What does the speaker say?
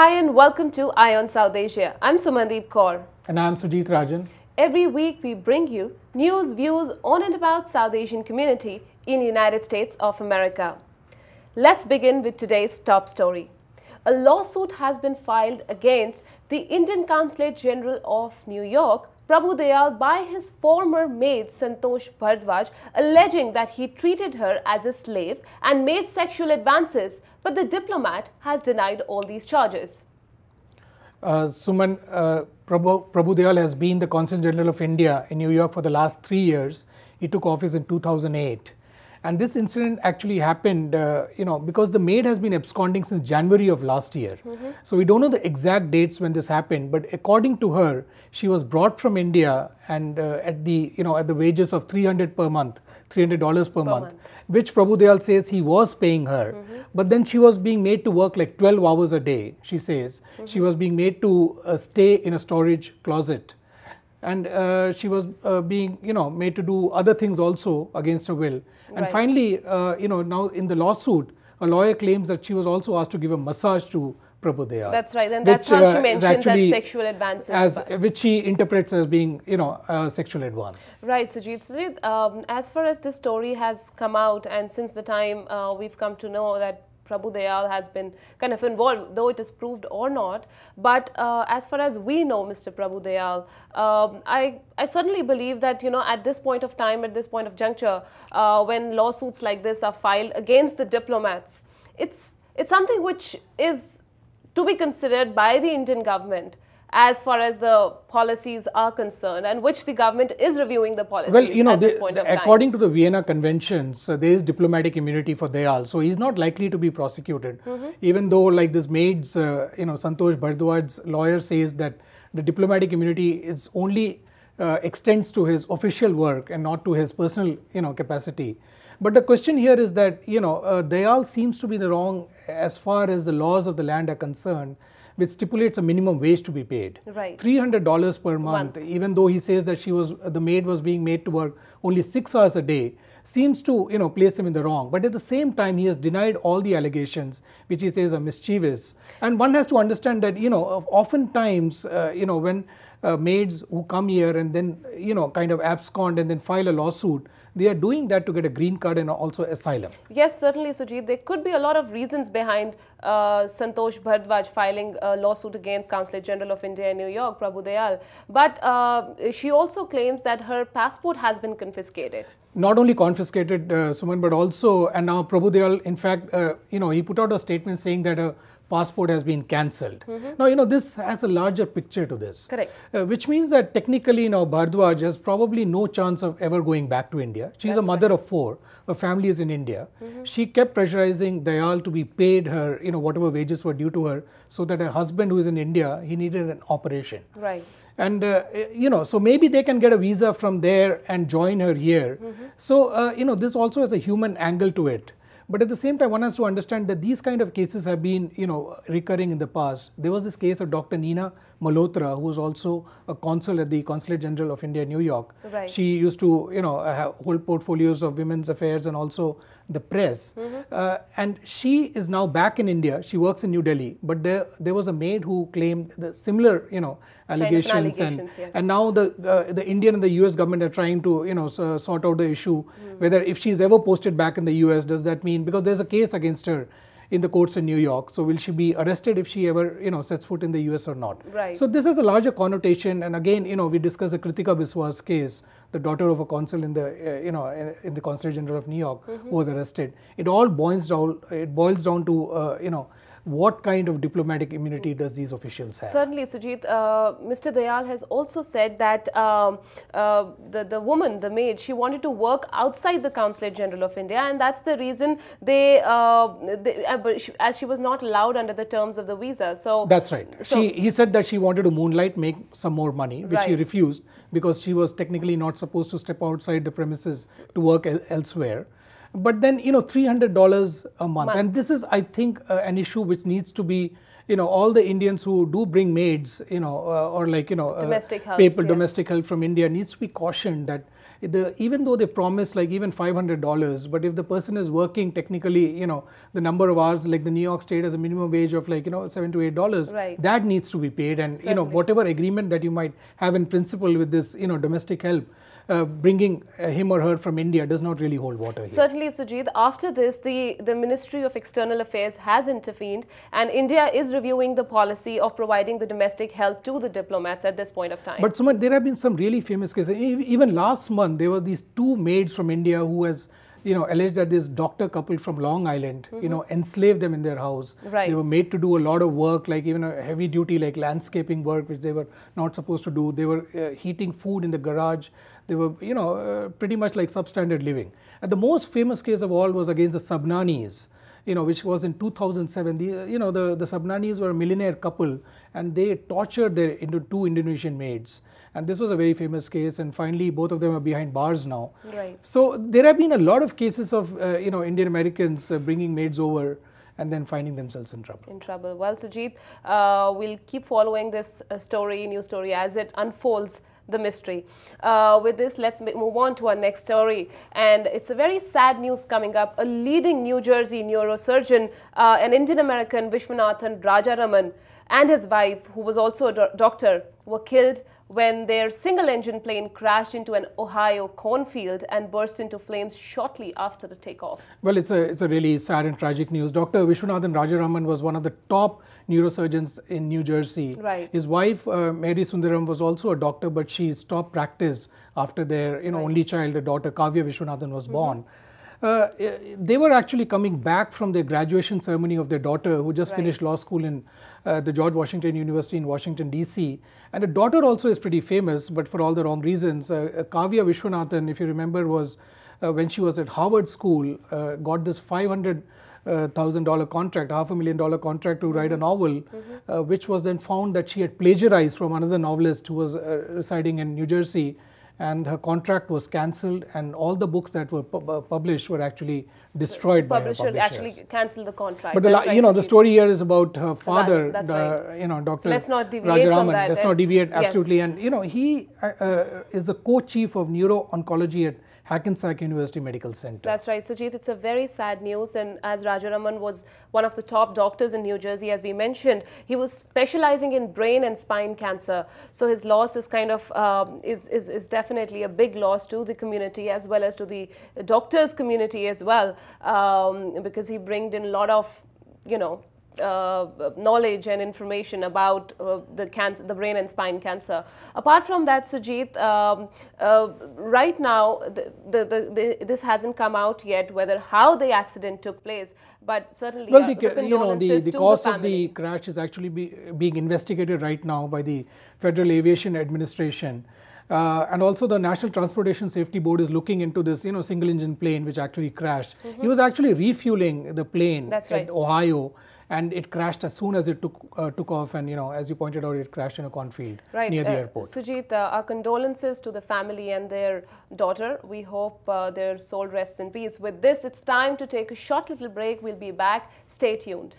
Hi and welcome to ION South Asia. I'm Sumandeep Kaur. And I'm Sujit Rajan. Every week we bring you news, views on and about South Asian community in United States of America. Let's begin with today's top story. A lawsuit has been filed against the Indian Consulate General of New York, Prabhu Dayal, by his former maid Santosh Bhardwaj, alleging that he treated her as a slave and made sexual advances, but the diplomat has denied all these charges. Prabhu Dayal has been the Consul General of India in New York for the last 3 years. He took office in 2008. And this incident actually happened, because the maid has been absconding since January of last year. So we don't know the exact dates when this happened, but according to her, she was brought from India and at the wages of $300 per month, $300 per month, which Prabhu Dayal says he was paying her. But then she was being made to work like 12 hours a day, she says. She was being made to stay in a storage closet. And she was being, made to do other things also against her will. And finally, now in the lawsuit, a lawyer claims that she was also asked to give a massage to Prabhu Dayal. That's right, and that's how she mentions as sexual advances. Which she interprets as being, sexual advance. Right, Sujit. As far as this story has come out, and since the time we've come to know that Prabhu Dayal has been kind of involved, though it is proved or not. But as far as we know, Mr. Prabhu Dayal, I certainly believe that, at this point of time, at this point of juncture, when lawsuits like this are filed against the diplomats, it's something which is to be considered by the Indian government as far as the policies are concerned, and which the government is reviewing the policies at this point of time. According to the Vienna Conventions, there is diplomatic immunity for Dayal, so he's not likely to be prosecuted. Even though, like this maid's, Santosh Bhardwaj's lawyer says that the diplomatic immunity is only extends to his official work and not to his personal, capacity. But the question here is that, Dayal seems to be the wrong as far as the laws of the land are concerned, which stipulates a minimum wage to be paid. Right. $300 per month, even though he says that the maid was being made to work only 6 hours a day, seems to, place him in the wrong. But at the same time, he has denied all the allegations, which he says are mischievous. And one has to understand that, oftentimes, when maids who come here and then, kind of abscond and then file a lawsuit, they are doing that to get a green card and also asylum. Yes, certainly, Sujit. There could be a lot of reasons behind Santosh Bhardwaj filing a lawsuit against Consulate General of India in New York, Prabhu Dayal. But she also claims that her passport has been confiscated. Not only confiscated, Suman, but also, and now Prabhu Dayal, in fact, he put out a statement saying that her passport has been cancelled. Now, this has a larger picture to this. Correct. Which means that technically now Bhardwaj has probably no chance of ever going back to India. She's a mother of 4. Her family is in India. She kept pressurizing Dayal to be paid her, whatever wages were due to her, so that her husband who is in India, he needed an operation. Right. And, so maybe they can get a visa from there and join her here. So, this also has a human angle to it. But at the same time, one has to understand that these kind of cases have been, recurring in the past. There was this case of Dr. Neena Malhotra, who was also a consul at the Consulate General of India, New York. Right. She used to, hold portfolios of women's affairs and also the press. And she is now back in India. She works in New Delhi. But there was a maid who claimed the similar, allegations. Yes. And now the Indian and the US government are trying to, sort out the issue, whether if she's ever posted back in the US, does that mean, because there's a case against her in the courts in New York, so will she be arrested if she ever, sets foot in the US or not? Right. So this has a larger connotation, and again, we discussed the Kritika Biswas case, the daughter of a consul in the, in the Consulate General of New York, who was arrested. It all boils down to, what kind of diplomatic immunity does these officials have? Certainly, Sujit. Mr. Dayal has also said that the woman, the maid, she wanted to work outside the Consulate General of India, and that's the reason as she was not allowed under the terms of the visa. So that's right. He said that she wanted to moonlight, make some more money, which he refused because she was technically not supposed to step outside the premises to work elsewhere. But then, $300 a month. And this is, I think, an issue which needs to be, all the Indians who do bring maids, or like, domestic help, domestic help from India needs to be cautioned that even though they promise like even $500, but if the person is working technically, the number of hours, like the New York State has a minimum wage of like, $7 to $8, right, that needs to be paid. And, certainly, whatever agreement that you might have in principle with this, domestic help, bringing him or her from India does not really hold water here. Certainly, Sujit. After this, the Ministry of External Affairs has intervened, and India is reviewing the policy of providing the domestic help to the diplomats at this point of time. But Suman, there have been some really famous cases. Even last month, there were these two maids from India who has, alleged that this doctor couple from Long Island, enslaved them in their house. Right. They were made to do a lot of work, like even a heavy duty, like landscaping work, which they were not supposed to do. They were heating food in the garage. They were, pretty much like substandard living. And the most famous case of all was against the Sabnanis, which was in 2007. The Sabnanis were a millionaire couple, and they tortured their two Indonesian maids. And this was a very famous case, and finally both of them are behind bars now. Right. So there have been a lot of cases of, Indian Americans bringing maids over and then finding themselves in trouble. Well, Sujit, we'll keep following this news story as it unfolds the mystery. With this, let's move on to our next story, and it's a very sad news coming up. A leading New Jersey neurosurgeon, an Indian American, Vishwanathan Rajaraman, and his wife, who was also a doctor, were killed when their single-engine plane crashed into an Ohio cornfield and burst into flames shortly after the takeoff. Well, it's a really sad and tragic news. Dr. Vishwanathan Rajaraman was one of the top neurosurgeons in New Jersey. Right. His wife, Mary Sundaram, was also a doctor, but she stopped practice after their right. only child, a daughter, Kavya Vishwanathan, was born. They were actually coming back from their graduation ceremony of their daughter, who just right. finished law school in the George Washington University in Washington, D.C. And the daughter also is pretty famous, but for all the wrong reasons. Kavya Vishwanathan, if you remember, was when she was at Harvard School, got this $500,000 contract, $500,000 contract to write a novel, which was then found that she had plagiarized from another novelist who was residing in New Jersey. And her contract was cancelled, and all the books that were published were actually destroyed by her publishers. Actually cancelled the contract. But the story here is about her father, Dr. So let's not deviate Rajaraman. From that. Let's not deviate, absolutely. Yes. And he is the co-chief of neuro-oncology at Hackensack University Medical Center. That's right, Sujit. It's a very sad news, and as Rajaraman was one of the top doctors in New Jersey, as we mentioned, he was specializing in brain and spine cancer. So his loss is kind of is definitely a big loss to the community as well as to the doctors community as well, because he brought in a lot of knowledge and information about the brain and spine cancer. Apart from that, Sujit, right now this hasn't come out yet whether how the accident took place, but certainly the cause of the crash is actually being investigated right now by the Federal Aviation Administration. And also the National Transportation Safety Board is looking into this, single-engine plane which actually crashed. He was actually refueling the plane at Ohio, and it crashed as soon as it took off. And as you pointed out, it crashed in a cornfield near the airport. Sujit, our condolences to the family and their daughter. We hope their soul rests in peace. With this, it's time to take a short little break. We'll be back. Stay tuned.